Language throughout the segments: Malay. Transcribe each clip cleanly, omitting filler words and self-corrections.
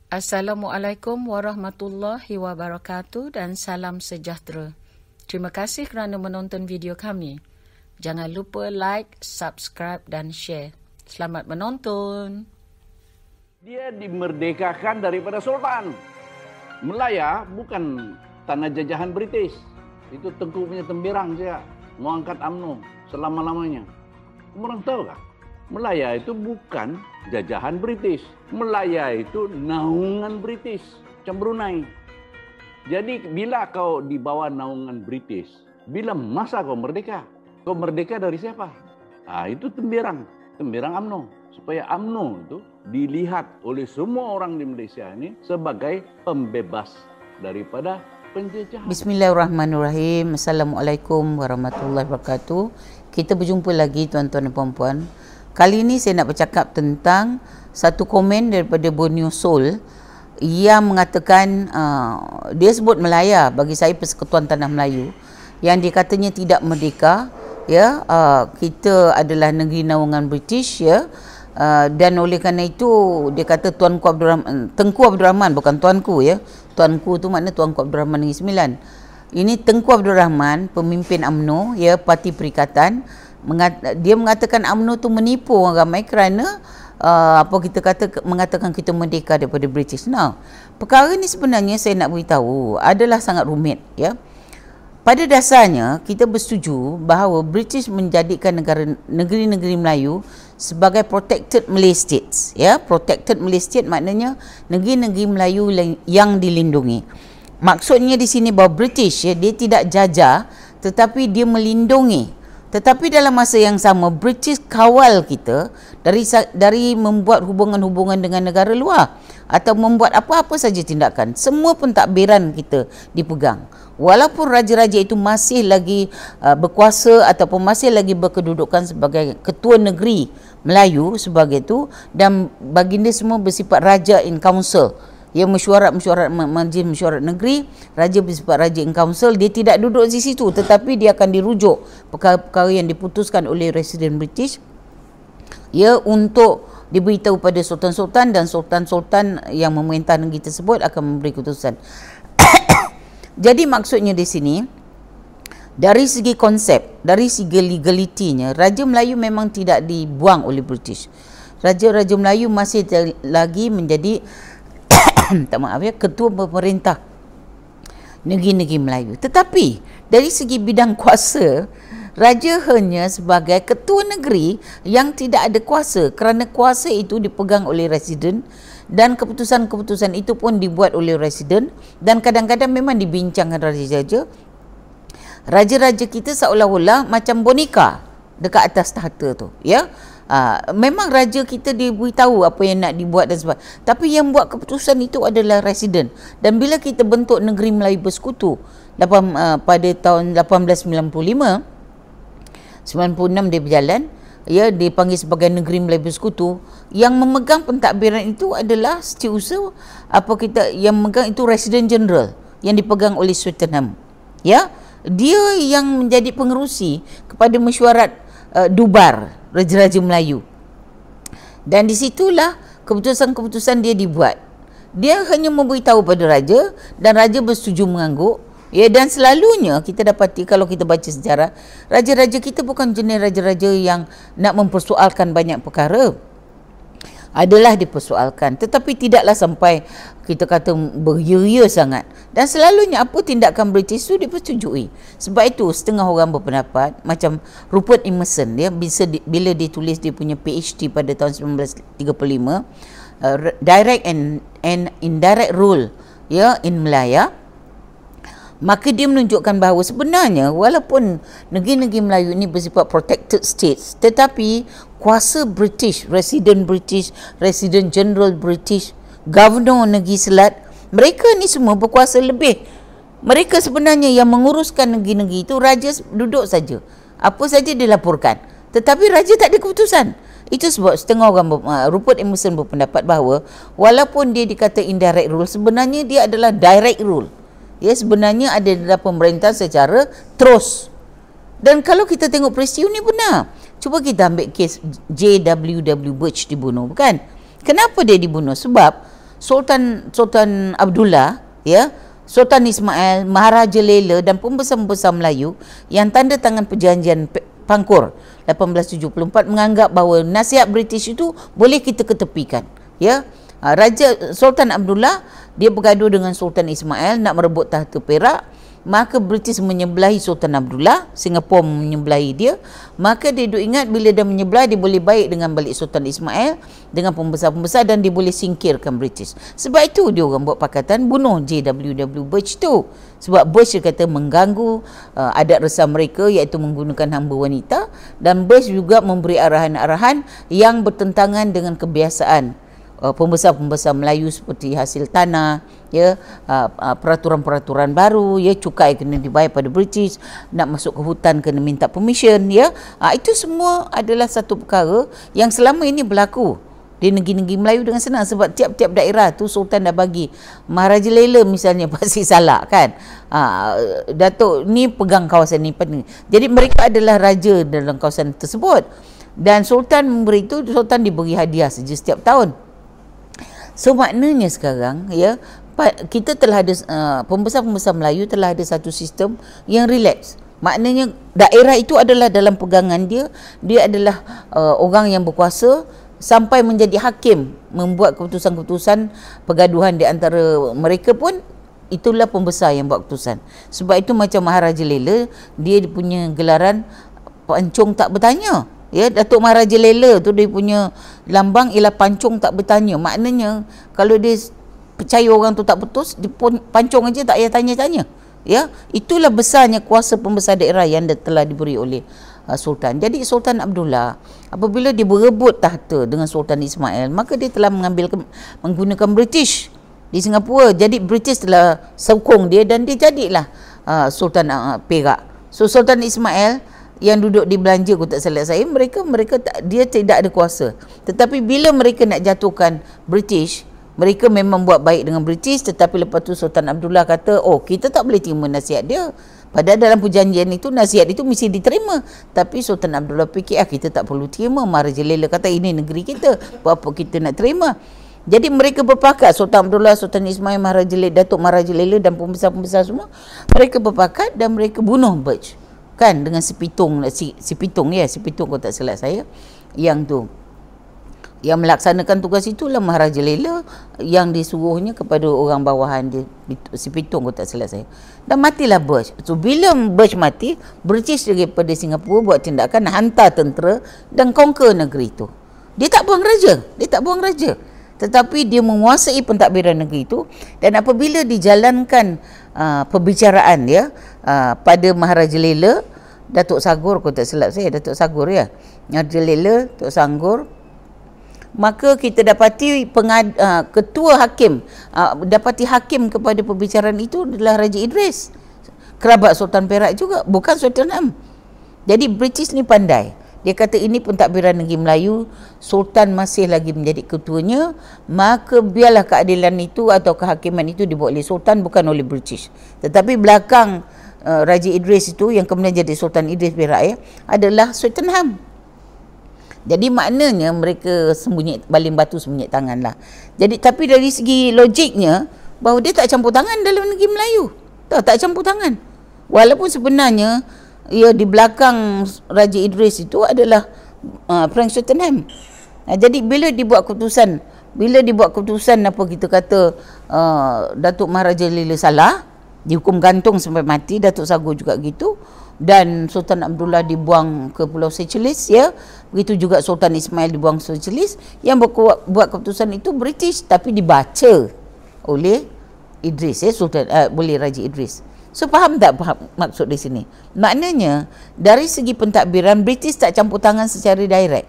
Assalamualaikum warahmatullahi wabarakatuh dan salam sejahtera. Terima kasih kerana menonton video kami. Jangan lupa like, subscribe dan share. Selamat menonton. Dia dimerdekakan daripada Sultan. Melaya bukan tanah jajahan British. Itu Tengku punya temberang saja. Mau angkat UMNO selama-lamanya. Kamu orang tahu tak? Melaya itu bukan jajahan British. Melaya itu naungan British. Macam Brunei. Jadi bila kau di bawah naungan British, bila masa kau merdeka? Kau merdeka dari siapa? Itu temberang. Temberang UMNO. Supaya UMNO itu dilihat oleh semua orang di Malaysia ini sebagai pembebas daripada penjajahan. Bismillahirrahmanirrahim. Assalamualaikum warahmatullahi wabarakatuh. Kita berjumpa lagi tuan-tuan dan puan-puan. Kali ini saya nak bercakap tentang satu komen daripada Borneo Soul yang mengatakan dia sebut Melaya, bagi saya Persekutuan Tanah Melayu, yang dia katanya tidak merdeka, ya, kita adalah negeri naungan British, ya, dan oleh kerana itu dia kata Tengku Abdul Rahman, bukan tuanku, ya. Tuanku tu makna Tuanku Abdul Rahman Negeri Sembilan. Ini Tengku Abdul Rahman, pemimpin UMNO, ya, Parti Perikatan. Dia mengatakan UMNO tu menipu orang ramai kerana mengatakan kita merdeka daripada British. Nah, perkara ni sebenarnya saya nak beritahu adalah sangat rumit, ya. Pada dasarnya kita bersetuju bahawa British menjadikan negeri-negeri Melayu sebagai protected Malay states, ya. Protected Malay state maknanya negeri-negeri Melayu yang dilindungi. Maksudnya di sini bahawa British, ya, dia tidak jajah tetapi dia melindungi. Tetapi dalam masa yang sama British kawal kita dari membuat hubungan-hubungan dengan negara luar atau membuat apa-apa saja tindakan. Semua pentadbiran kita dipegang. Walaupun raja-raja itu masih lagi berkuasa ataupun masih lagi berkedudukan sebagai ketua negeri Melayu sebagai itu, dan baginda semua bersifat raja in council. Ya, majlis mesyuarat negeri, raja bersifat raja in council. Dia tidak duduk di situ tetapi dia akan dirujuk perkara-perkara yang diputuskan oleh Residen British, ya, untuk diberitahu pada sultan-sultan, dan sultan-sultan yang memerintah negeri tersebut akan memberi keputusan. Jadi maksudnya di sini dari segi konsep, dari segi legalitinya, Raja Melayu memang tidak dibuang oleh British. Raja-Raja Melayu masih lagi menjadi tak maaf, ya, ketua pemerintah negeri-negeri Melayu. Tetapi dari segi bidang kuasa, raja hanya sebagai ketua negeri yang tidak ada kuasa, kerana kuasa itu dipegang oleh residen dan keputusan-keputusan itu pun dibuat oleh residen, dan kadang-kadang memang dibincangkan raja-raja. Raja-raja kita seolah-olah macam boneka dekat atas tahta tu, ya. Memang raja kita diberitahu apa yang nak dibuat dan sebagainya, tapi yang buat keputusan itu adalah residen. Dan bila kita bentuk negeri Melayu Bersekutu pada tahun 1895, 96 dia berjalan, ya, dipanggil sebagai negeri Melayu Bersekutu. Yang memegang pentadbiran itu adalah setiausaha yang memegang itu Residen General yang dipegang oleh Swettenham, ya. Dia yang menjadi pengerusi kepada mesyuarat Dubar Raja-Raja Melayu, dan disitulah keputusan-keputusan dia dibuat. Dia hanya memberitahu pada raja dan raja bersetuju mengangguk, ya. Dan selalunya kita dapati kalau kita baca sejarah, raja-raja kita bukan jenis raja-raja yang nak mempersoalkan banyak perkara. Adalah dipersoalkan, tetapi tidaklah sampai kita kata beria-ria sangat. Dan selalunya apa tindakan British itu dipersetujui. Sebab itu setengah orang berpendapat macam Rupert Emerson, dia bila dia tulis dia punya PhD pada tahun 1935, Direct and Indirect Rule, ya, in Melaya, maka dia menunjukkan bahawa sebenarnya walaupun negeri-negeri Melayu ini bersifat protected states, tetapi kuasa British, Residen General British, Governor Negeri Selat, mereka ni semua berkuasa lebih. Mereka sebenarnya yang menguruskan negeri-negeri itu, raja duduk saja, apa saja dilaporkan, tetapi raja tak ada keputusan. Itu sebab setengah orang, Rupert Emerson berpendapat bahawa walaupun dia dikata indirect rule, sebenarnya dia adalah direct rule. Ya, sebenarnya ada dalam pemerintah secara terus. Dan kalau kita tengok peristiwa ni benar. Cuba kita ambil kes J.W.W. Birch dibunuh, bukan? Kenapa dia dibunuh? Sebab Sultan Abdullah, ya, Sultan Ismail, Maharaja Lela dan pembesar-pembesar Melayu yang tanda tangan perjanjian Pangkur 1874 menganggap bahawa nasihat British itu boleh kita ketepikan, ya. Raja Sultan Abdullah dia bergaduh dengan Sultan Ismail nak merebut tahta Perak. Maka British menyebelahi Sultan Abdullah, Singapura menyebelahi dia. Maka dia duk ingat bila dia menyebelah, dia boleh baik dengan balik Sultan Ismail, dengan pembesar-pembesar, dan dia boleh singkirkan British. Sebab itu dia orang buat pakatan bunuh JWW Birch tu. Sebab Birch dia kata mengganggu adat resam mereka, iaitu menggunakan hamba wanita. Dan Birch juga memberi arahan-arahan yang bertentangan dengan kebiasaan pembesar-pembesar Melayu seperti hasil tanah, ya, peraturan-peraturan baru, ya, cukai kena dibayar pada British, nak masuk ke hutan kena minta permission, ya. Itu semua adalah satu perkara yang selama ini berlaku di negeri-negeri Melayu dengan senang, sebab tiap-tiap daerah tu Sultan dah bagi. Maharaja Lela misalnya pasti salah kan, Datuk ni pegang kawasan ni. Jadi mereka adalah raja dalam kawasan tersebut, dan Sultan memberi itu, Sultan diberi hadiah saja setiap tahun. So maknanya sekarang, ya, kita telah ada pembesar-pembesar Melayu telah ada satu sistem yang relax. Maknanya daerah itu adalah dalam pegangan dia adalah orang yang berkuasa sampai menjadi hakim, membuat keputusan-keputusan pergaduhan di antara mereka pun itulah pembesar yang buat keputusan. Sebab itu macam Maharaja Lela, dia punya gelaran pancung tak bertanya. Ya, Datuk Maharaja Lela tu dia punya lambang ialah pancung tak bertanya. Maknanya kalau dia percaya orang tu tak putus, dia pun pancung aja, tak payah tanya-tanya. Ya, itulah besarnya kuasa pembesar daerah yang telah diberi oleh Sultan. Jadi Sultan Abdullah apabila dia berebut tahta dengan Sultan Ismail, maka dia telah menggunakan British di Singapura. Jadi British telah sokong dia dan dia jadilah Sultan Perak. So Sultan Ismail yang duduk di Belanja, aku tak salah saya, dia tidak ada kuasa. Tetapi bila mereka nak jatuhkan British, mereka memang buat baik dengan British, tetapi lepas tu Sultan Abdullah kata, oh, kita tak boleh terima nasihat dia. Padahal dalam perjanjian itu, nasihat itu mesti diterima. Tapi Sultan Abdullah fikir, kita tak perlu terima. Maharaja Lela kata, ini negeri kita, apa kita nak terima? Jadi mereka berpakat, Sultan Abdullah, Sultan Ismail, Maharaja Lela, Datuk Maharaja Lela dan pembesar-pembesar semua, mereka berpakat dan mereka bunuh Birch. Kan, dengan Sipitung, kalau tak salah saya, yang tu yang melaksanakan tugas itulah Maharaja Lela, yang disuruhnya kepada orang bawahan dia, Sipitung, kalau tak salah saya, dan matilah Birch. So bila Birch mati, British daripada Singapura buat tindakan hantar tentera dan conquer negeri itu. Dia tak buang raja, tetapi dia menguasai pentadbiran negeri itu. Dan apabila dijalankan perbicaraan, ya, pada Maharaja Lela, Datuk Sagor, kalau tak silap saya, Datuk Sagor, ya, Maharaja Lela, Datuk Sagor, maka kita dapati ketua hakim, dapati hakim kepada perbicaraan itu adalah Raja Idris, kerabat Sultan Perak juga, bukan Sultan Am. Jadi British ni pandai. Dia kata ini pentadbiran negeri Melayu, Sultan masih lagi menjadi ketuanya, maka biarlah keadilan itu atau kehakiman itu dibuat oleh Sultan, bukan oleh British. Tetapi belakang Raja Idris itu, yang kemudian jadi Sultan Idris Perak, ya, adalah Sultan Ham. Jadi maknanya mereka baling batu sembunyi tangan lah. Jadi tapi dari segi logiknya, bahawa dia tak campur tangan dalam negeri Melayu. Tak campur tangan. Walaupun sebenarnya, ya, di belakang Raja Idris itu adalah Frank Sultan Ham. Jadi bila dibuat keputusan apa kita kata Datuk Maharaja Lela salah, dihukum gantung sampai mati, Datuk Sagor juga gitu, dan Sultan Abdullah dibuang ke Pulau Seychelles, ya, begitu juga Sultan Ismail dibuang ke Seychelles. Yang buat keputusan itu British, tapi dibaca oleh Idris, ya, boleh Raja Idris. So faham tak maksud di sini? Maknanya dari segi pentadbiran, British tak campur tangan secara direct,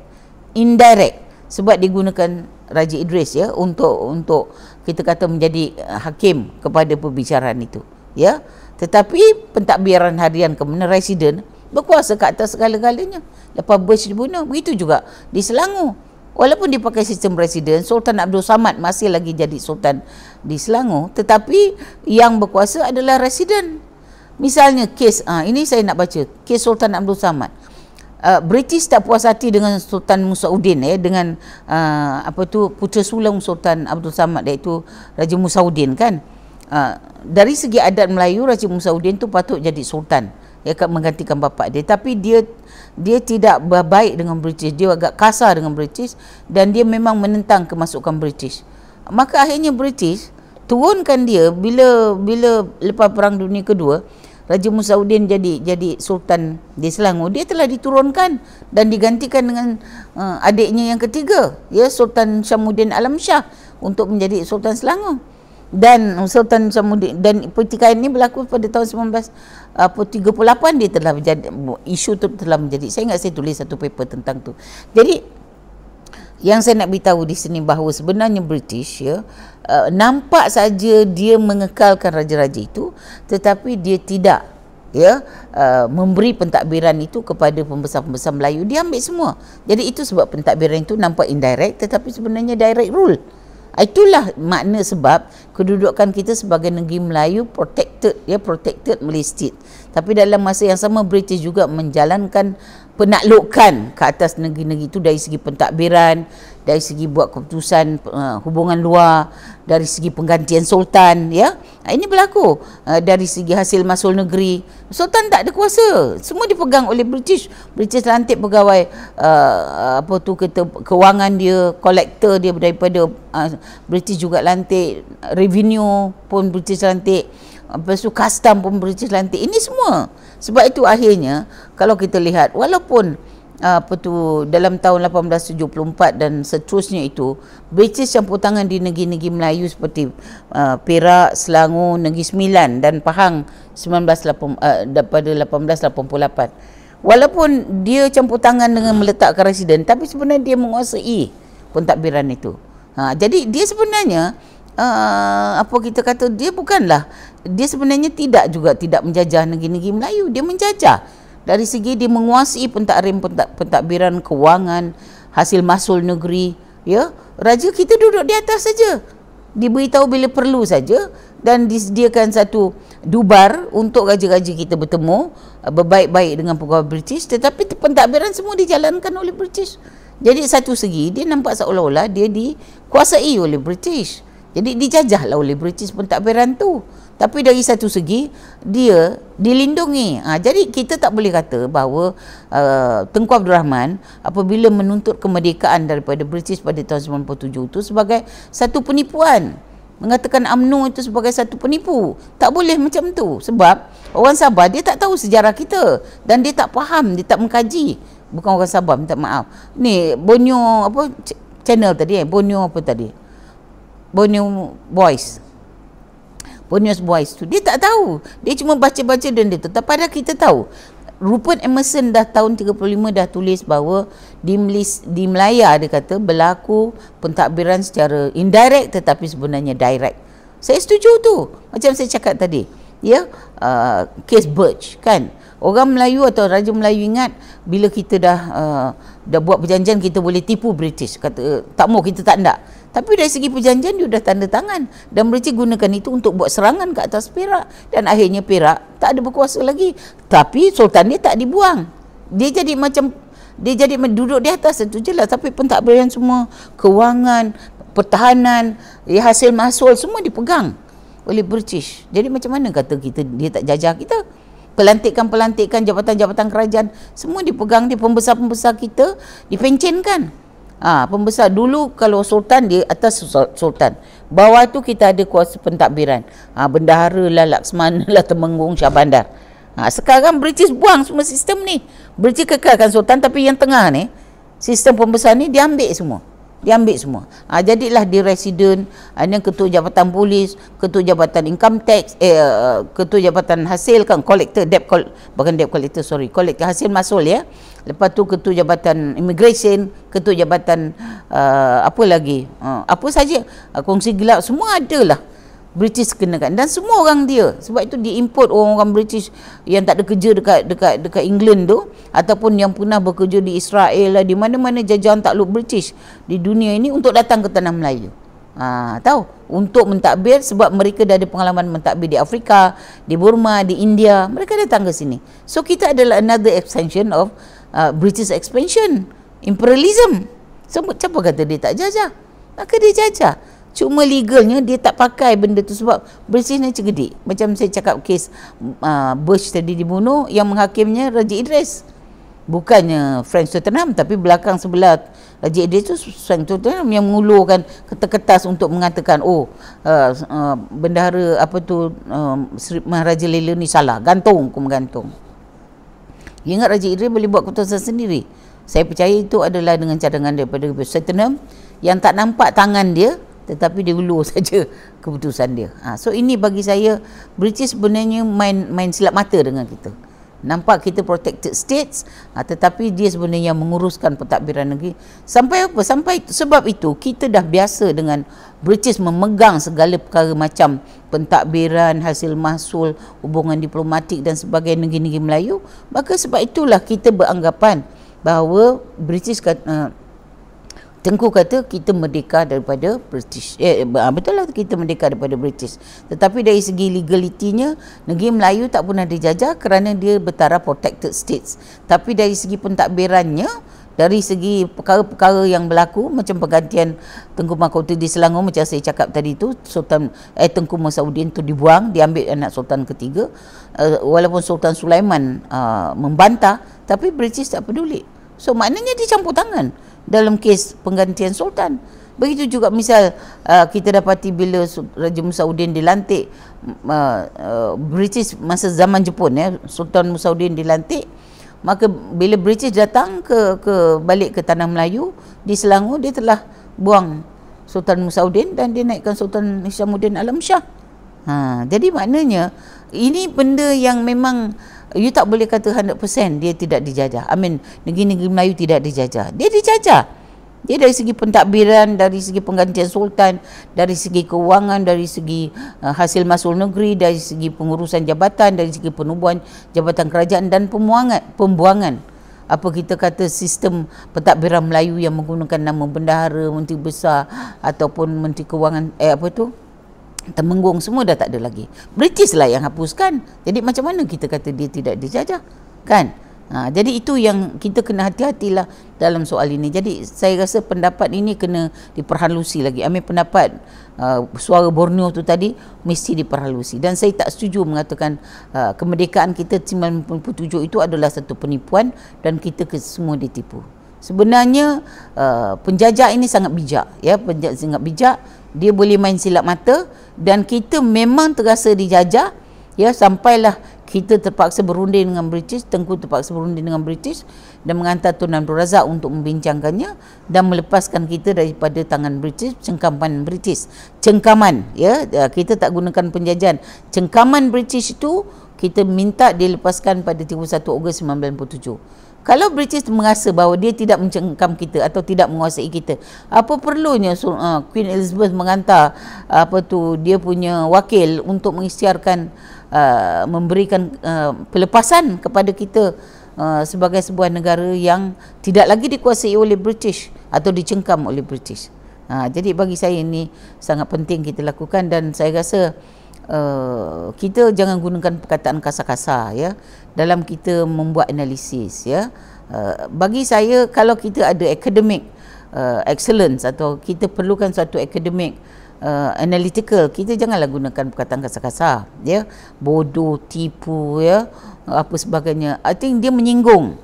indirect, sebab digunakan Raja Idris, ya, untuk kita kata menjadi hakim kepada perbicaraan itu, ya. Tetapi pentadbiran harian kemudian residen berkuasa ke atas segala-galanya. Lepas Birch dibunuh, begitu juga di Selangor. Walaupun dipakai sistem residen, Sultan Abdul Samad masih lagi jadi sultan di Selangor, tetapi yang berkuasa adalah residen. Misalnya kes, ini saya nak baca, kes Sultan Abdul Samad. British tak puas hati dengan Sultan Musauddin dengan putera sulung Sultan Abdul Samad, iaitu Raja Musauddin kan. Dari segi adat Melayu, Raja Musauddin tu patut jadi sultan, akan menggantikan bapa dia, tapi dia tidak baik dengan British, dia agak kasar dengan British dan dia memang menentang kemasukan British. Maka akhirnya British turunkan dia bila lepas Perang Dunia Kedua, Raja Musauddin jadi sultan di Selangor. Dia telah diturunkan dan digantikan dengan adiknya yang ketiga, Sultan Syamuddin Alam Shah, untuk menjadi Sultan Selangor. Dan Sultan Syamuddin, dan pertikaian ini berlaku pada tahun 1938. Dia telah menjadi, isu itu telah menjadi, saya ingat saya tulis satu paper tentang tu. Jadi yang saya nak beritahu di sini bahawa sebenarnya British nampak saja dia mengekalkan raja-raja itu, tetapi dia tidak memberi pentadbiran itu kepada pembesar-pembesar Melayu. Dia ambil semua. Jadi itu sebab pentadbiran itu nampak indirect, tetapi sebenarnya direct rule. Itulah makna sebab kedudukan kita sebagai negeri Melayu protected Malay State. Tapi dalam masa yang sama British juga menjalankan penaklukan ke atas negeri-negeri itu dari segi pentadbiran, dari segi buat keputusan hubungan luar, dari segi penggantian sultan, ini berlaku dari segi hasil masuk negeri. Sultan tak ada kuasa, semua dipegang oleh British. British lantik pegawai kewangan dia, kolektor dia daripada British juga lantik, revenue pun British lantik, lepas tu custom pun British lantik. Ini semua. Sebab itu akhirnya kalau kita lihat, walaupun dalam tahun 1874 dan seterusnya itu British campur tangan di negeri-negeri Melayu seperti Perak, Selangor, Negeri Sembilan dan Pahang pada 1888. Walaupun dia campur tangan dengan meletakkan residen, tapi sebenarnya dia menguasai pentadbiran itu. Jadi dia sebenarnya dia sebenarnya tidak menjajah negeri-negeri Melayu. Dia menjajah dari segi dia menguasai pentadbiran, kewangan, hasil mahsul negeri. Raja kita duduk di atas saja, diberitahu bila perlu saja, dan disediakan satu dubar untuk raja-raja kita bertemu berbaik-baik dengan pegawai British, tetapi pentadbiran semua dijalankan oleh British. Jadi satu segi dia nampak seolah-olah dia dikuasai oleh British. Jadi dijajahlah oleh British pentadbiran tu. Tapi dari satu segi dia dilindungi. Jadi kita tak boleh kata bahawa Tengku Abdul Rahman apabila menuntut kemerdekaan daripada British pada tahun 97 itu sebagai satu penipuan. Mengatakan UMNO itu sebagai satu penipu. Tak boleh macam tu. Sebab orang Sabah dia tak tahu sejarah kita dan dia tak faham, dia tak mengkaji. Bukan orang Sabah, minta maaf. Ni Borneo channel tadi Borneo Boys tu dia tak tahu, dia cuma baca-baca dan dia tetap. Padahal kita tahu Rupert Emerson dah tahun 35 dah tulis bahawa di Melaya dia kata berlaku pentadbiran secara indirect tetapi sebenarnya direct. Saya setuju tu, macam saya cakap tadi, case Birch kan. Orang Melayu atau Raja Melayu ingat bila kita dah buat perjanjian kita boleh tipu British. Kata tak mau, kita tak nak. Tapi dari segi perjanjian dia dah tanda tangan dan British gunakan itu untuk buat serangan ke atas Perak, dan akhirnya Perak tak ada berkuasa lagi. Tapi sultan dia tak dibuang. Dia jadi duduk di atas itu je lah. Tapi pentadbiran semua, kewangan, pertahanan, hasil mahsul semua dipegang oleh British. Jadi macam mana kata kita dia tak jajah kita? Pelantikan jabatan-jabatan kerajaan semua dipegang di pembesar-pembesar kita, dipencenkan. Pembesar dulu kalau sultan dia atas sultan, bawah tu kita ada kuasa pentadbiran, bendahara lah, Laksmana lah, Temenggung, Shah Bandar. Sekarang British buang semua sistem ni. British kekalkan sultan, tapi yang tengah ni sistem pembesar ni diambil semua. Jadilah dia resident, yang ketua jabatan polis, ketua jabatan income tax, ketua jabatan hasil kan, collector hasil mahsul Lepas tu ketua jabatan immigration, ketua jabatan apa lagi? Apa saja, kongsi gelap semua adalah British kenakan, dan semua orang dia. Sebab itu diimport orang-orang British yang tak ada kerja dekat England tu, ataupun yang pernah bekerja di Israel lah, di mana-mana jajahan takluk British di dunia ini untuk datang ke tanah Melayu. Tahu, untuk mentadbir, sebab mereka dah ada pengalaman mentadbir di Afrika, di Burma, di India, mereka datang ke sini. So kita adalah another extension of British expansion, imperialism. Siapa kata dia tak jajah? Maka dia jajah. Cuma legalnya dia tak pakai benda tu sebab British ni cerdik. Macam saya cakap kes Bush tadi dibunuh, yang menghakimnya Raja Idris. Bukannya Frank Tottenham, tapi belakang sebelah Raja Idris tu Frank Tottenham yang mengulurkan kertas untuk mengatakan bendahara Sri Maharaja Lela ni salah, gantung, hukum gantung. Ingat Raja Idris boleh buat keputusan sendiri. Saya percaya itu adalah dengan cadangan daripada Tottenham yang tak nampak tangan dia, tetapi dia ulur saja keputusan dia. So ini bagi saya, British sebenarnya main silap mata dengan kita. Nampak kita protected states, tetapi dia sebenarnya menguruskan pentadbiran negeri. Sampai apa? Sampai sebab itu kita dah biasa dengan British memegang segala perkara macam pentadbiran, hasil mahsul, hubungan diplomatik dan sebagainya negeri-negeri Melayu. Maka sebab itulah kita beranggapan bahawa British Tengku kata kita merdeka daripada British. Betul lah kita merdeka daripada British. Tetapi dari segi legalitinya, negeri Melayu tak pernah dijajah kerana dia bertaraf protected states. Tapi dari segi pentadbirannya, dari segi perkara-perkara yang berlaku macam penggantian Tengku Mahkota di Selangor, macam saya cakap tadi tu, Tengku Musaudin tu dibuang, diambil anak Sultan ketiga. Walaupun Sultan Sulaiman membantah, tapi British tak peduli. So maknanya dia campur tangan dalam kes penggantian Sultan. Begitu juga misal kita dapati bila Raja Musaudin dilantik, British masa zaman Jepun, Sultan Musaudin dilantik, maka bila British datang balik ke tanah Melayu di Selangor, dia telah buang Sultan Musaudin dan dia naikkan Sultan Hishamuddin Alam Shah. Jadi maknanya ini benda yang memang you tak boleh kata 100% dia tidak dijajah. Negeri-negeri Melayu tidak dijajah. Dia dijajah. Dia dari segi pentadbiran, dari segi penggantian sultan, dari segi keuangan, dari segi hasil mahsul negeri, dari segi pengurusan jabatan, dari segi penubuhan jabatan kerajaan dan pembuangan. Apa kita kata sistem pentadbiran Melayu yang menggunakan nama bendahara, menteri besar ataupun menteri keuangan Temenggung, semua dah tak ada lagi. British lah yang hapuskan. Jadi macam mana kita kata dia tidak dijajah, kan? Jadi itu yang kita kena hati-hatilah dalam soal ini. Jadi saya rasa pendapat ini kena diperhalusi lagi. Pendapat suara Borneo tu tadi mesti diperhalusi. Dan saya tak setuju mengatakan kemerdekaan kita 97 itu adalah satu penipuan dan kita semua ditipu. Sebenarnya penjajah ini sangat bijak, sangat bijak. Dia boleh main silap mata dan kita memang terasa dijajah, sampailah kita terpaksa berunding dengan British. Tengku terpaksa berunding dengan British dan mengantar Tun Abdul Razak untuk membincangkannya dan melepaskan kita daripada tangan British, cengkaman British. Cengkaman, kita tak gunakan penjajahan. Cengkaman British itu kita minta dilepaskan pada 31 Ogos 1997. Kalau British merasa bahawa dia tidak mencengkam kita atau tidak menguasai kita, apa perlunya Queen Elizabeth mengantar dia punya wakil untuk mengisytiharkan memberikan pelepasan kepada kita sebagai sebuah negara yang tidak lagi dikuasai oleh British atau dicengkam oleh British. Jadi bagi saya ini sangat penting kita lakukan dan saya rasa kita jangan gunakan perkataan kasar-kasar dalam kita membuat analisis. Bagi saya, kalau kita ada academic excellence atau kita perlukan suatu academic analytical, kita janganlah gunakan perkataan kasar-kasar, bodoh, tipu, apa sebagainya. I think dia menyinggung.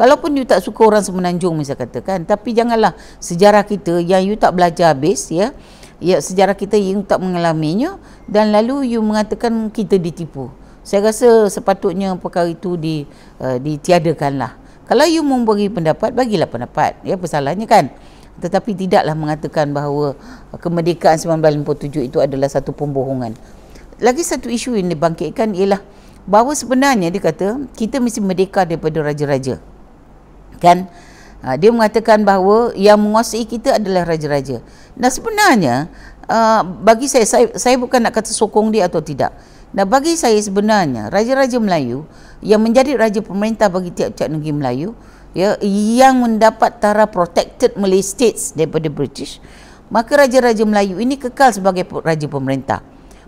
Kalaupun you tak suka orang semenanjung misal katakan, tapi janganlah sejarah kita yang you tak belajar habis, sejarah kita you tak mengalaminya dan lalu you mengatakan kita ditipu. Saya rasa sepatutnya perkara itu ditiadakanlah. Kalau you memberi pendapat, bagilah pendapat, apa salahnya, kan? Tetapi tidaklah mengatakan bahawa kemerdekaan 1947 itu adalah satu pembohongan. Lagi satu isu yang dibangkitkan ialah bahawa sebenarnya dia kata kita mesti merdeka daripada raja-raja, kan? Dia mengatakan bahawa yang menguasai kita adalah raja-raja. Nah sebenarnya bagi saya bukan nak kata sokong dia atau tidak. Nah bagi saya sebenarnya raja-raja Melayu yang menjadi raja pemerintah bagi tiap-tiap negeri Melayu, yang mendapat taraf protected Malay States daripada British, maka raja-raja Melayu ini kekal sebagai raja pemerintah.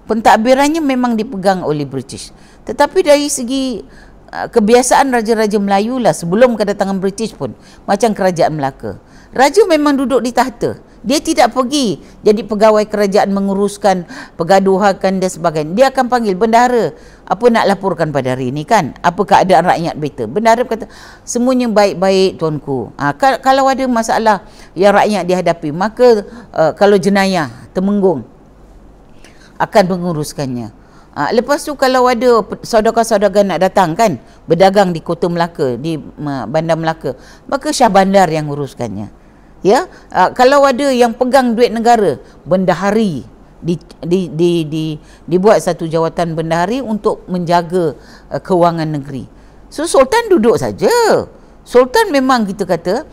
Pentadbirannya memang dipegang oleh British, tetapi dari segi kebiasaan raja-raja Melayu lah sebelum kedatangan British pun macam kerajaan Melaka. Raja memang duduk di tahta. Dia tidak pergi jadi pegawai kerajaan menguruskan pergaduhan dan sebagainya. Dia akan panggil bendahara, apa nak laporkan pada hari ini kan? Apa keadaan rakyat better? Bendahara kata semuanya baik-baik tuanku. Kalau ada masalah yang rakyat dihadapi, maka kalau jenayah Temenggung akan menguruskannya. Lepas tu kalau ada saudagar-saudagar nak datang kan, berdagang di kota Melaka, di bandar Melaka, maka Syah Bandar yang uruskannya. Ya, kalau ada yang pegang duit negara, bendahari dibuat satu jawatan bendahari untuk menjaga kewangan negeri. So sultan duduk saja. Sultan memang kita kata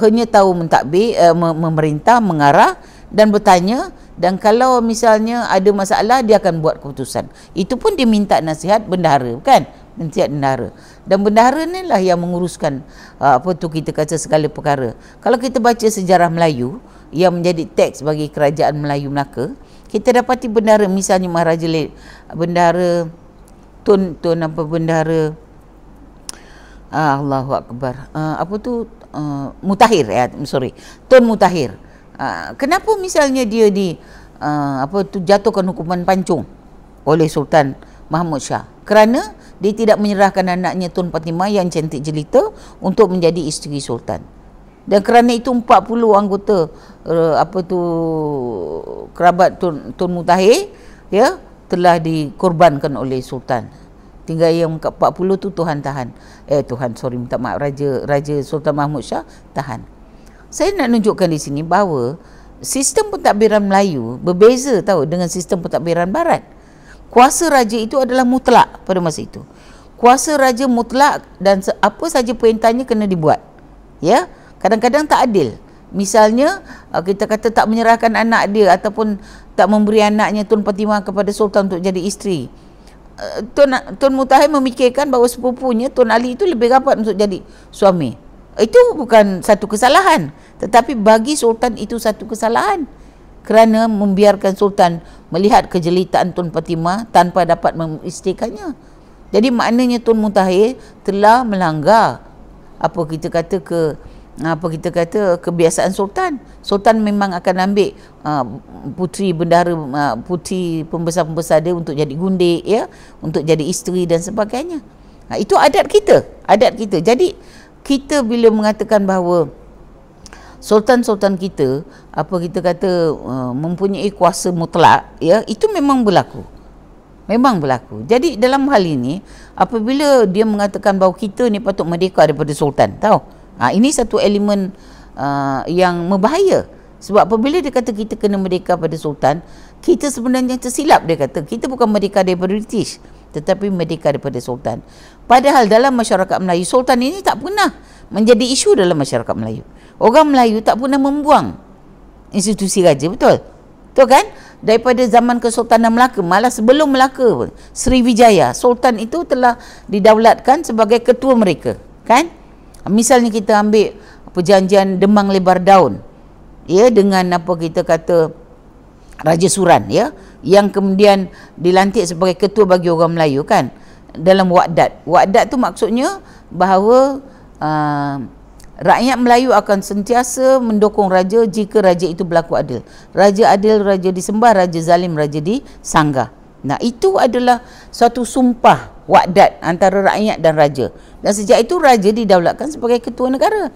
hanya tahu mentadbir, memerintah, mengarah dan bertanya. Dan kalau misalnya ada masalah, dia akan buat keputusan. Itu pun dia minta nasihat bendahara, kan? Nasihat bendahara. Dan bendahara ni lah yang menguruskan kita kata segala perkara. Kalau kita baca sejarah Melayu yang menjadi teks bagi kerajaan Melayu Melaka, kita dapati bendahara, misalnya Maharaja bendahara bendahara Allahu Akbar. Mutahir, Tun Mutahir. Kenapa misalnya dia jatuhkan hukuman pancung oleh Sultan Mahmud Shah? Kerana dia tidak menyerahkan anaknya Tun Fatimah yang cantik jelita untuk menjadi isteri sultan. Dan kerana itu 40 anggota kerabat Tun Mutahir ya telah dikorbankan oleh sultan. Tinggal yang 40 tu Raja Sultan Mahmud Shah tahan. Saya nak tunjukkan di sini bahawa sistem pentadbiran Melayu berbeza dengan sistem pentadbiran Barat. Kuasa raja itu adalah mutlak pada masa itu. Kuasa raja mutlak dan apa saja perintahnya kena dibuat. Ya, kadang-kadang tak adil. Misalnya kita kata tak menyerahkan anak dia ataupun tak memberi anaknya Tun Fatimah kepada sultan untuk jadi isteri. Tun Mutahir memikirkan bahawa sepupunya Tun Ali itu lebih rapat untuk jadi suami. Itu bukan satu kesalahan, tetapi bagi sultan itu satu kesalahan kerana membiarkan sultan melihat kejelitaan Tun Fatimah tanpa dapat mengistrikannya. Jadi maknanya Tun Mutahir telah melanggar kebiasaan sultan. Sultan memang akan ambil puteri bendahara, puteri pembesar-pembesar dia untuk jadi gundik, ya, untuk jadi isteri dan sebagainya. Itu adat kita. Jadi kita bila mengatakan bahawa sultan-sultan kita mempunyai kuasa mutlak, ya, itu memang berlaku. Jadi dalam hal ini apabila dia mengatakan bahawa kita ni patut merdeka daripada sultan, ini satu elemen yang membahaya. Sebab apabila dia kata kita kena merdeka pada sultan, kita sebenarnya tersilap. Dia kata kita bukan merdeka daripada British, tetapi merdeka daripada sultan. Padahal dalam masyarakat Melayu, sultan ini tak pernah menjadi isu dalam masyarakat Melayu. Orang Melayu tak pernah membuang institusi raja, betul kan? Daripada zaman Kesultanan Melaka, malah sebelum Melaka pun, Sriwijaya, sultan itu telah didaulatkan sebagai ketua mereka, kan? Misalnya kita ambil perjanjian Demang Lebar Daun, ya, dengan Raja Suran, ya, yang kemudian dilantik sebagai ketua bagi orang Melayu, kan, dalam Waqdat. Waqdat tu maksudnya bahawa rakyat Melayu akan sentiasa mendukung raja jika raja itu berlaku adil. Raja adil, raja disembah; raja zalim, raja disanggah. Nah, itu adalah suatu sumpah Waqdat antara rakyat dan raja. Dan sejak itu raja didaulatkan sebagai ketua negara,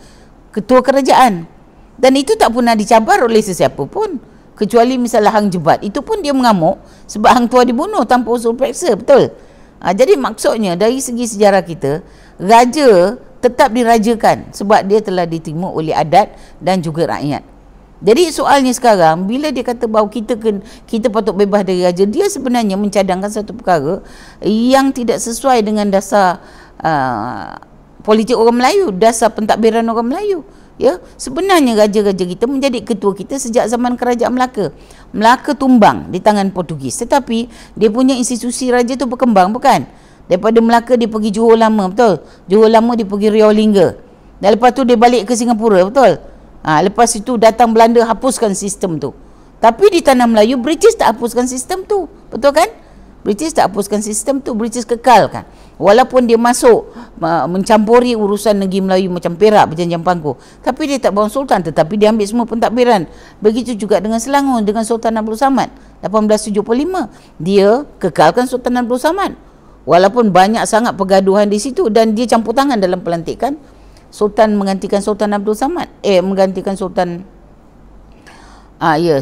ketua kerajaan. Dan itu tak pernah dicabar oleh sesiapa pun, kecuali misalnya Hang Jebat. Itu pun dia mengamuk sebab Hang Tuah dibunuh tanpa usul periksa, betul? Jadi maksudnya dari segi sejarah kita, raja tetap dirajakan sebab dia telah diterima oleh adat dan juga rakyat. Jadi soalnya sekarang bila dia kata bahawa kita patut bebas dari raja, dia sebenarnya mencadangkan satu perkara yang tidak sesuai dengan dasar politik orang Melayu, dasar pentadbiran orang Melayu. Ya, sebenarnya raja-raja kita menjadi ketua kita sejak zaman kerajaan Melaka. Melaka tumbang di tangan Portugis, tetapi dia punya institusi raja tu berkembang, bukan? Daripada Melaka dia pergi Johor Lama, betul? Johor Lama dia pergi Riau Lingga. Dan lepas tu dia balik ke Singapura, betul? Lepas itu datang Belanda hapuskan sistem tu. Tapi di tanah Melayu, British tak hapuskan sistem tu, betul kan? British tak hapuskan sistem tu, British kekalkan. Walaupun dia masuk mencampuri urusan negeri Melayu macam Perak, Perjanjian Pangkuh, tapi dia tak bawa sultan, tetapi dia ambil semua pentadbiran. Begitu juga dengan Selangor, dengan Sultan Abdul Samad 1875, dia kekalkan Sultan Abdul Samad. Walaupun banyak sangat pergaduhan di situ, dan dia campur tangan dalam pelantikan Sultan menggantikan Sultan Abdul Samad, menggantikan Sultan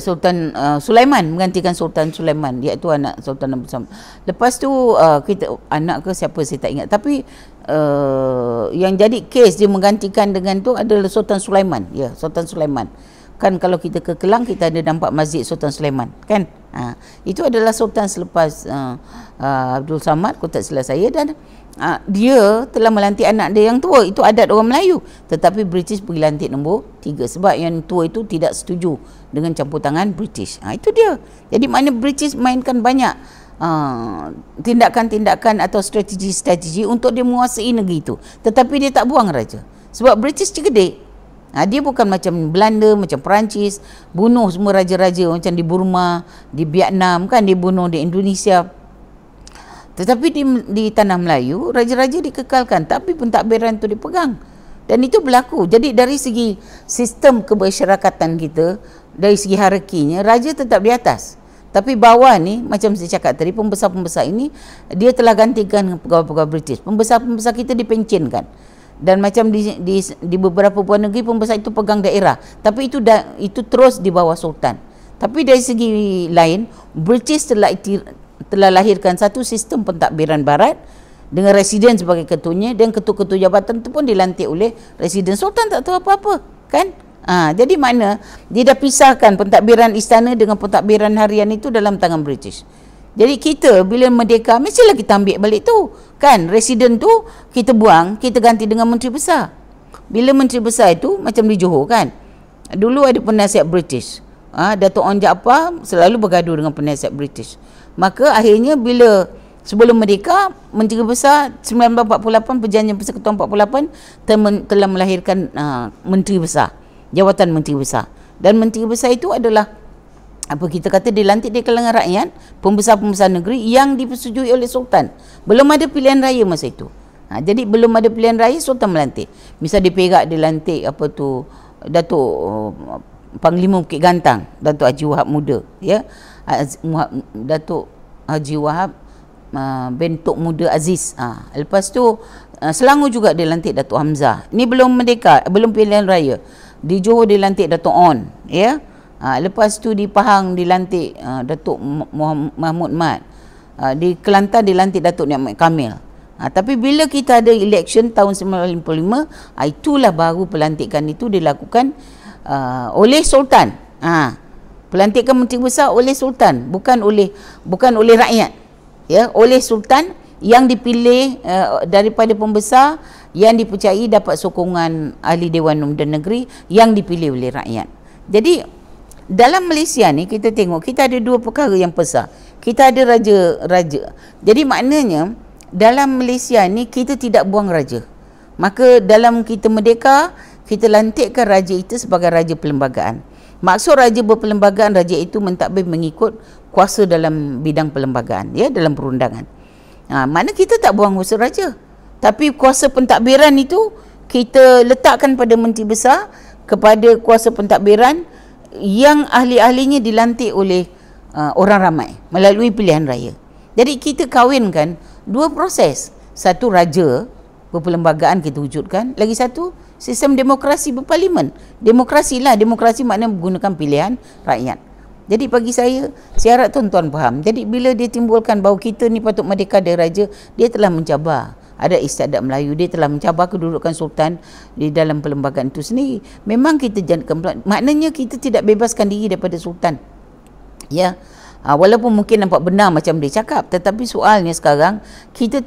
Sultan Sulaiman, menggantikan Sultan Sulaiman, iaitu anak Sultan Abdul Samad. Lepas tu kita anak ke siapa saya tak ingat, tapi yang jadi kes dia menggantikan dengan tu adalah Sultan Sulaiman. Ya, Sultan Sulaiman. Kan kalau kita ke Kelang kita ada nampak Masjid Sultan Sulaiman, kan? Itu adalah sultan selepas Abdul Samad, kalau tak silap saya, dan dia telah melantik anak dia yang tua. Itu adat orang Melayu, tetapi British pergi lantik nombor 3 sebab yang tua itu tidak setuju dengan campur tangan British. Itu dia. Jadi mana British mainkan banyak tindakan-tindakan atau strategi-strategi untuk dia menguasai negeri itu, tetapi dia tak buang raja sebab British cerdik. Dia bukan macam Belanda, macam Perancis, bunuh semua raja-raja macam di Burma, di Vietnam, kan, dibunuh di Indonesia. Tetapi di tanah Melayu, raja-raja dikekalkan, tapi pentadbiran itu dipegang. Dan itu berlaku. Jadi dari segi sistem kemasyarakatan kita, dari segi hierarkinya, raja tetap di atas. Tapi bawah ni, macam saya cakap tadi, pembesar-pembesar ini, dia telah gantikan pegawai-pegawai British. Pembesar-pembesar kita dipencinkan. Dan macam di beberapa buah negeri, pembesar itu pegang daerah. Tapi itu terus di bawah sultan. Tapi dari segi lain, British telah lahirkan satu sistem pentadbiran barat dengan residen sebagai ketuanya, dan ketua-ketua jabatan itu pun dilantik oleh residen. Sultan tak tahu apa-apa, kan? Jadi mana dia dah pisahkan pentadbiran istana dengan pentadbiran harian itu dalam tangan British. Jadi kita bila merdeka mestilah kita ambil balik tu, kan? Residen tu kita buang, kita ganti dengan menteri besar. Bila menteri besar itu macam di Johor, kan, dulu ada penasihat British, Datuk Onn Jaafar selalu bergaduh dengan penasihat British. Maka akhirnya bila sebelum merdeka, Menteri Besar 1948, Perjanjian Persekutuan 48 telah melahirkan Menteri Besar, jawatan Menteri Besar. Dan Menteri Besar itu adalah apa kita kata dilantik di kalangan rakyat, pembesar-pembesar negeri yang dipersetujui oleh Sultan. Belum ada pilihan raya masa itu. Jadi belum ada pilihan raya, Sultan melantik. Misal di Perak dilantik Datuk Panglima Bukit Gantang, Datuk Haji Wahab Muda, ya. Datuk Haji Wahab Bentuk Muda Aziz. Lepas tu Selangor juga dilantik Datuk Hamzah. Ni belum merdeka, belum pilihan raya. Di Johor dilantik Datuk Onn, ya. Lepas tu di Pahang dilantik Datuk Mahmud Mat. Di Kelantan dilantik Datuk Niamat Kamil. Tapi bila kita ada election tahun 1955, itulah baru pelantikan itu dilakukan oleh Sultan. Pelantikan Menteri Besar oleh Sultan, bukan oleh rakyat, ya, oleh Sultan yang dipilih daripada pembesar yang dipercayai dapat sokongan ahli Dewan Umum dan Negeri yang dipilih oleh rakyat. Jadi dalam Malaysia ni kita tengok kita ada dua perkara yang besar. Kita ada raja-raja. Jadi maknanya dalam Malaysia ni kita tidak buang raja. Maka dalam kita merdeka, kita lantikkan raja itu sebagai raja perlembagaan. Maksud raja berperlembagaan, raja itu mentadbir mengikut kuasa dalam bidang perlembagaan, ya, dalam perundangan. Mana kita tak buang kuasa raja, tapi kuasa pentadbiran itu kita letakkan pada menteri besar, kepada kuasa pentadbiran yang ahli-ahlinya dilantik oleh orang ramai melalui pilihan raya. Jadi kita kawinkan dua proses. Satu raja berperlembagaan kita wujudkan, lagi satu sistem demokrasi berparlimen. Demokrasi maknanya menggunakan pilihan rakyat. Jadi bagi saya harap tuan-tuan faham. Jadi bila dia timbulkan bahawa kita ni patut merdeka dari raja, dia telah mencabar adat istiadat Melayu, dia telah mencabar kedudukan sultan di dalam perlembagaan itu sendiri. Memang kita jadikan, maknanya kita tidak bebaskan diri daripada sultan, ya. Walaupun mungkin nampak benar macam dia cakap, tetapi soalnya sekarang kita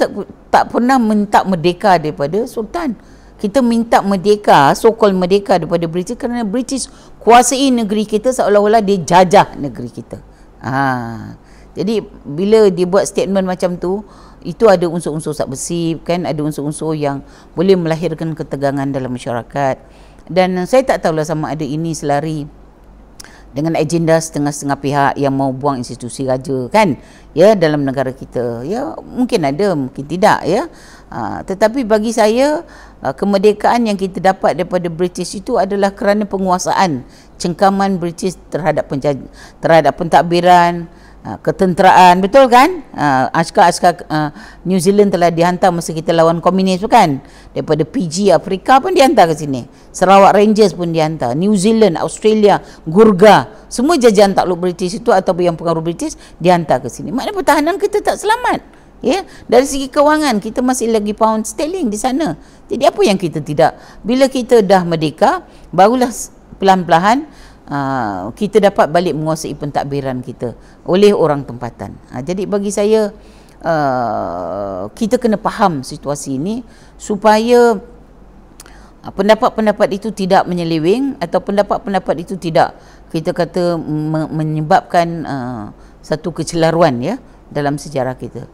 tak pernah minta merdeka daripada sultan. Kita minta merdeka, so-called merdeka daripada British, kerana British kuasai negeri kita seolah-olah dia jajah negeri kita. Jadi bila dia buat statement macam tu, itu ada unsur-unsur subversif, kan, ada unsur-unsur yang boleh melahirkan ketegangan dalam masyarakat. Dan saya tak tahulah sama ada ini selari dengan agenda setengah-setengah pihak yang mau buang institusi raja kan, ya, dalam negara kita. Ya, mungkin ada, mungkin tidak, ya. Tetapi bagi saya kemerdekaan yang kita dapat daripada British itu adalah kerana penguasaan cengkaman British terhadap pentadbiran, ketenteraan, betul kan? Askar-askar New Zealand telah dihantar masa kita lawan komunis, bukan? Daripada PG Afrika pun dihantar ke sini. Sarawak Rangers pun dihantar. New Zealand, Australia, Gurkha, semua jajahan takluk British itu atau yang pengaruh British dihantar ke sini. Maknanya pertahanan kita tak selamat. Ya, dari segi kewangan kita masih lagi pound sterling di sana. Jadi apa yang kita tidak? Bila kita dah merdeka, barulah pelan-pelan kita dapat balik menguasai pentadbiran kita oleh orang tempatan. Jadi bagi saya kita kena faham situasi ini supaya pendapat-pendapat itu tidak menyeleweng atau pendapat-pendapat itu tidak kita kata menyebabkan satu kecelaruan, ya, dalam sejarah kita.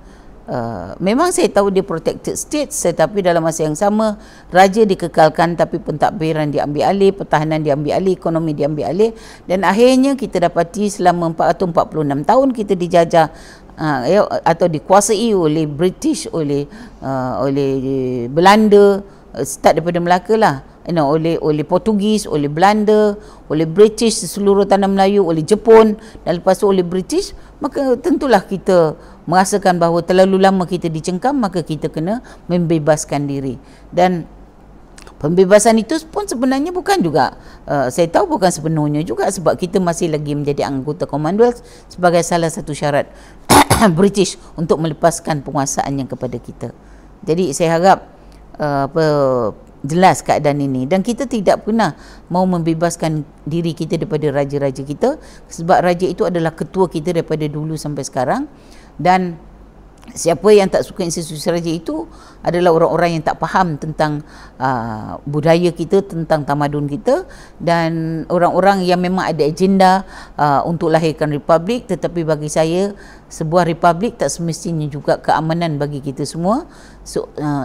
Memang saya tahu dia protected states, tetapi dalam masa yang sama raja dikekalkan tapi pentadbiran diambil alih, pertahanan diambil alih, ekonomi diambil alih, dan akhirnya kita dapati selama 446 tahun kita dijajah atau dikuasai oleh British, oleh Belanda, start daripada Melaka lah, oleh Portugis, oleh Belanda, oleh British seluruh tanah Melayu, oleh Jepun, dan lepas tu oleh British. Maka tentulah kita merasakan bahawa terlalu lama kita dicengkam, maka kita kena membebaskan diri. Dan pembebasan itu pun sebenarnya bukan juga, saya tahu bukan sepenuhnya juga, sebab kita masih lagi menjadi anggota Commonwealth sebagai salah satu syarat British untuk melepaskan penguasaannya kepada kita. Jadi saya harap jelas keadaan ini, dan kita tidak pernah mau membebaskan diri kita daripada raja-raja kita, sebab raja itu adalah ketua kita daripada dulu sampai sekarang. Dan siapa yang tak suka institusi raja itu adalah orang-orang yang tak faham tentang budaya kita, tentang tamadun kita, dan orang-orang yang memang ada agenda untuk lahirkan republik. Tetapi bagi saya, sebuah republik tak semestinya juga keamanan bagi kita semua.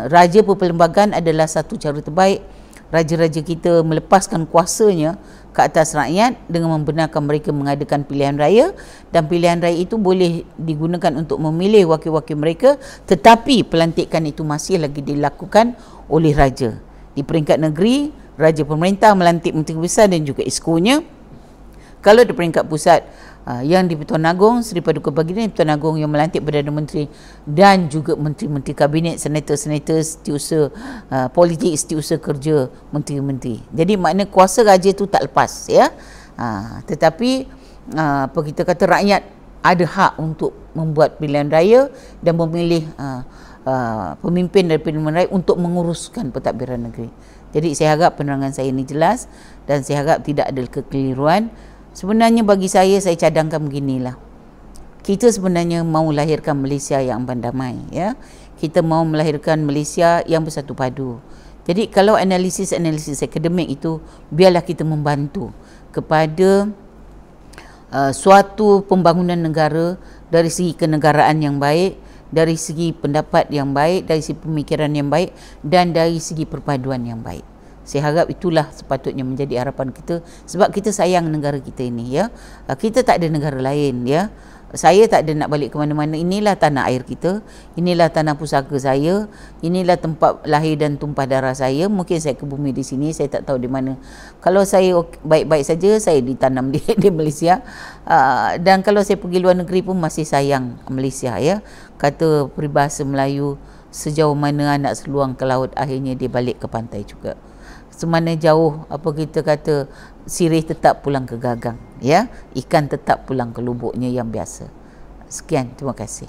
Raja perlembagaan adalah satu cara terbaik raja-raja kita melepaskan kuasanya ke atas rakyat dengan membenarkan mereka mengadakan pilihan raya, dan pilihan raya itu boleh digunakan untuk memilih wakil-wakil mereka, tetapi pelantikan itu masih lagi dilakukan oleh raja. Di peringkat negeri, raja pemerintah melantik menteri besar dan juga exco-nya. Kalau di peringkat pusat, yang di Pertuan Agong, Seri Paduka Baginda Pertuan Agong yang melantik Perdana Menteri dan juga menteri-menteri kabinet, senator-senator, setiausaha politik, setiausaha kerja, menteri-menteri. Jadi makna kuasa raja itu tak lepas, ya. Tetapi apa kita kata, rakyat ada hak untuk membuat pilihan raya dan memilih pemimpin dari pilihan raya untuk menguruskan pentadbiran negeri. Jadi saya harap penerangan saya ini jelas, dan saya harap tidak ada kekeliruan. Sebenarnya bagi saya cadangkan beginilah. Kita sebenarnya mahu lahirkan Malaysia yang aman damai, ya. Kita mahu melahirkan Malaysia yang bersatu padu. Jadi kalau analisis akademik itu, biarlah kita membantu kepada suatu pembangunan negara dari segi kenegaraan yang baik, dari segi pendapat yang baik, dari segi pemikiran yang baik, dan dari segi perpaduan yang baik. Saya harap itulah sepatutnya menjadi harapan kita, sebab kita sayang negara kita ini, ya. Kita tak ada negara lain, ya. Saya tak ada nak balik ke mana-mana. Inilah tanah air kita, inilah tanah pusaka saya, inilah tempat lahir dan tumpah darah saya. Mungkin saya ke bumi di sini, saya tak tahu di mana. Kalau saya baik-baik saja, saya ditanam di Malaysia. Dan kalau saya pergi luar negeri pun masih sayang Malaysia, ya. Kata peribahasa Melayu, sejauh mana anak seluang ke laut, akhirnya dia balik ke pantai juga. Semana jauh, apa kita kata, sirih tetap pulang ke gagang, ya. Ikan tetap pulang ke lubuknya yang biasa. Sekian, terima kasih.